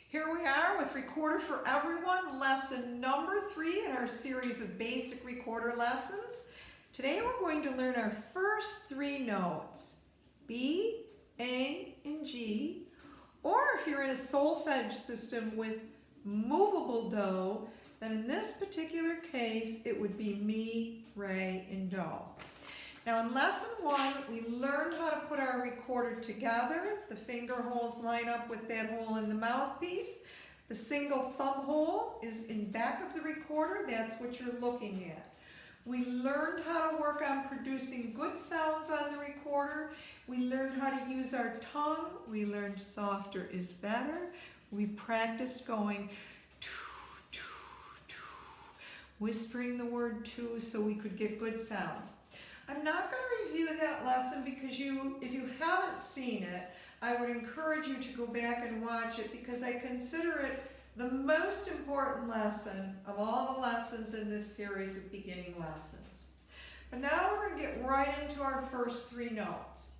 Here we are with Recorder for Everyone, lesson number 3 in our series of basic recorder lessons. Today we're going to learn our first 3 notes, B, A, and G, or if you're in a solfege system with movable do, then in this particular case it would be mi, re, and do. Now in lesson 1, we learned how to put our recorder together. The finger holes line up with that hole in the mouthpiece. The single thumb hole is in back of the recorder. That's what you're looking at. We learned how to work on producing good sounds on the recorder. We learned how to use our tongue. We learned softer is better. We practiced going whispering the word to so we could get good sounds. I'm not going to review that lesson because if you haven't seen it, I would encourage you to go back and watch it because I consider it the most important lesson of all the lessons in this series of beginning lessons. But now we're going to get right into our first 3 notes.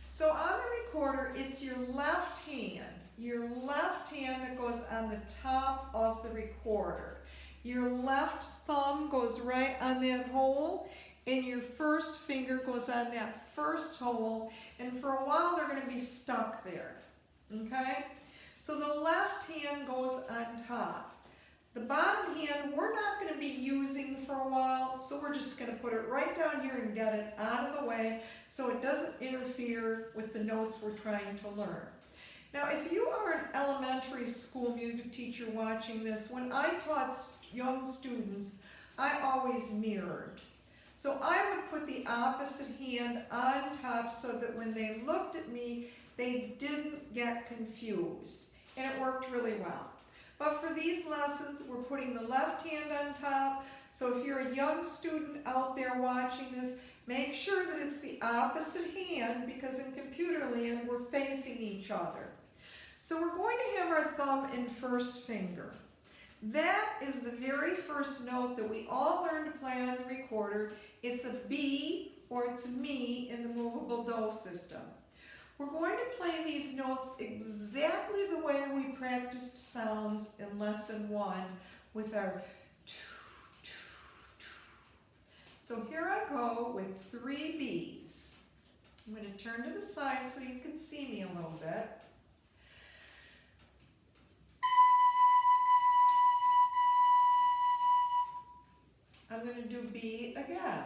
So on the recorder, it's your left hand that goes on the top of the recorder. Your left thumb goes right on that hole, and your first finger goes on that first hole, and for a while they're going to be stuck there, okay? So the left hand goes on top. The bottom hand we're not going to be using for a while, so we're just going to put it right down here and get it out of the way so it doesn't interfere with the notes we're trying to learn. Now if you are an elementary school music teacher watching this, when I taught young students, I always mirrored. So I would put the opposite hand on top so that when they looked at me, they didn't get confused. And it worked really well. But for these lessons, we're putting the left hand on top. So if you're a young student out there watching this, make sure that it's the opposite hand because in computer land, we're facing each other. So we're going to have our thumb in first finger. That is the very first note that we all learned to play on the recorder. It's a B or it's a mi in the movable do system. We're going to play these notes exactly the way we practiced sounds in lesson 1 with our So here I go with 3 Bs. I'm going to turn to the side so you can see me a little bit. I'm going to do B again.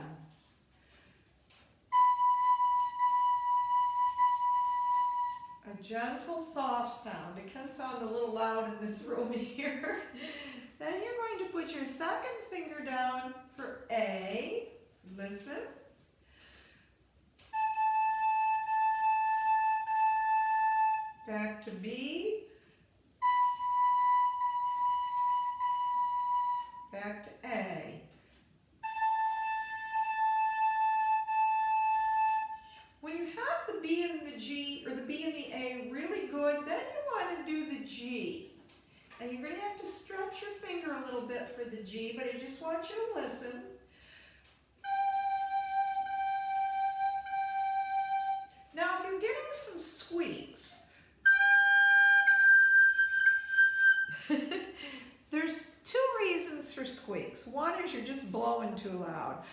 A gentle, soft sound. It can sound a little loud in this room here. Then you're going to put your second finger down for A. Listen. Back to B. Back to A. When you have the B and the G, or the B and the A really good, then you want to do the G. And you're going to have to stretch your finger a little bit for the G, but I just want you to listen. Now, if you're getting some squeaks, there's 2 reasons for squeaks. One is you're just blowing too loud.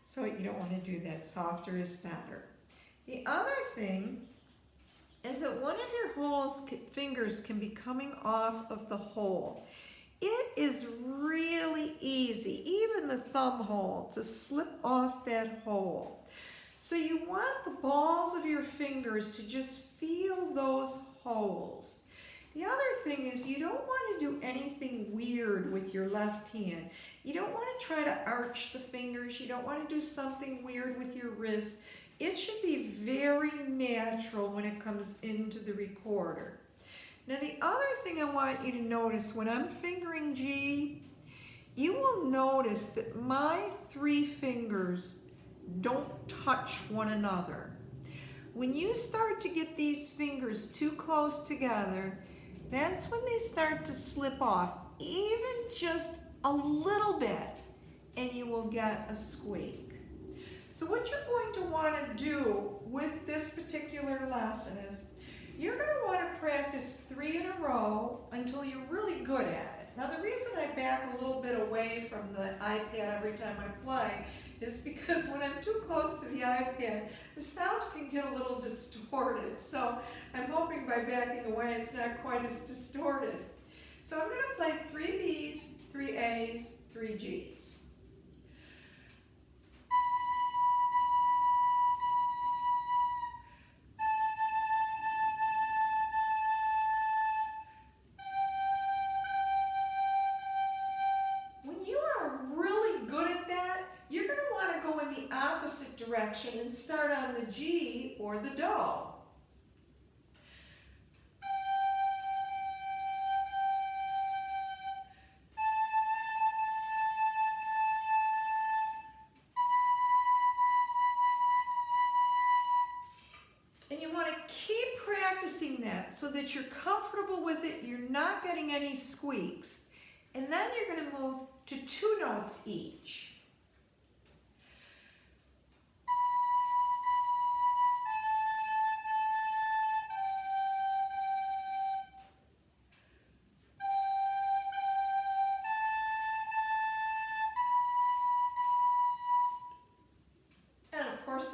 So you don't want to do that. Softer is better. The other thing is that one of your fingers can be coming off of the hole. It is really easy, even the thumb hole, to slip off that hole. So you want the balls of your fingers to just feel those holes. The other thing is you don't want to do anything weird with your left hand. You don't want to try to arch the fingers. You don't want to do something weird with your wrist. It should be very natural when it comes into the recorder. Now the other thing I want you to notice when I'm fingering G, you will notice that my 3 fingers don't touch one another. When you start to get these fingers too close together, that's when they start to slip off, even just a little bit, and you will get a squeak. So what you're going to want to do with this particular lesson is you're going practice 3 in a row until you're really good at it. Now the reason I back a little bit away from the iPad every time I play is because when I'm too close to the iPad, the sound can get a little distorted. So I'm hoping by backing away it's not quite as distorted. So I'm going to play 3 B's, 3 A's, 3 G's. Direction and start on the G or the Do. And you want to keep practicing that so that you're comfortable with it, you're not getting any squeaks. And then you're going to move to 2 notes each.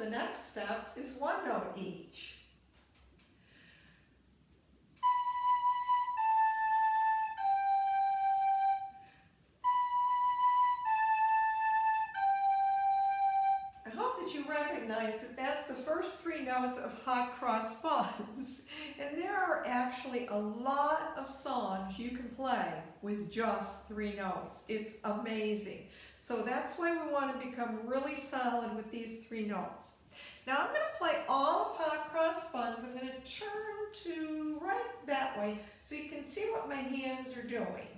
The next step is 1 note each. I hope that you recognize that that's the first 3 notes of hot cross buns. And there are actually a lot of songs you can play with just 3 notes. It's amazing. So that's why we want to become really solid with these 3 notes. Now I'm going to play all of hot cross buns. I'm going to turn to right that way so you can see what my hands are doing.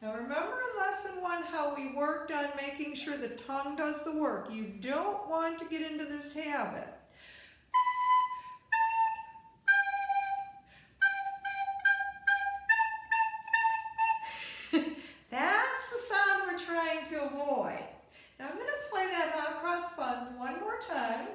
Now remember in lesson 1 how we worked on making sure the tongue does the work. You don't want to get into this habit. That's the sound we're trying to avoid. Now I'm going to play that hot cross buns one more time.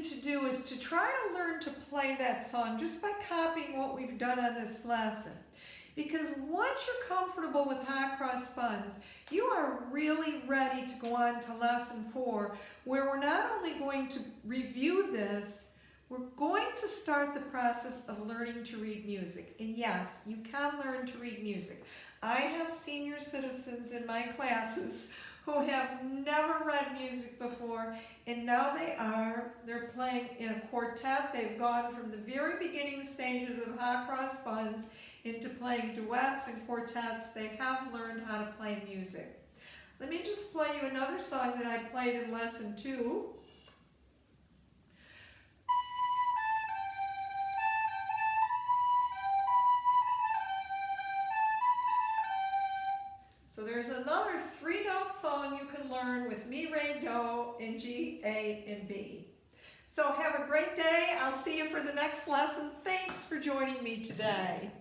To do is to try to learn to play that song just by copying what we've done on this lesson. Because once you're comfortable with hot cross buns, you are really ready to go on to lesson 4, where we're not only going to review this, we're going to start the process of learning to read music. And yes, you can learn to read music. I have senior citizens in my classes who have never read music before, and now they're playing in a quartet. They've gone from the very beginning stages of hot cross buns into playing duets and quartets. They have learned how to play music. Let me just play you another song that I played in lesson 2. So there's another 3-note song you can learn with Mi, Re, Do, and G, A, and B. So have a great day. I'll see you for the next lesson. Thanks for joining me today.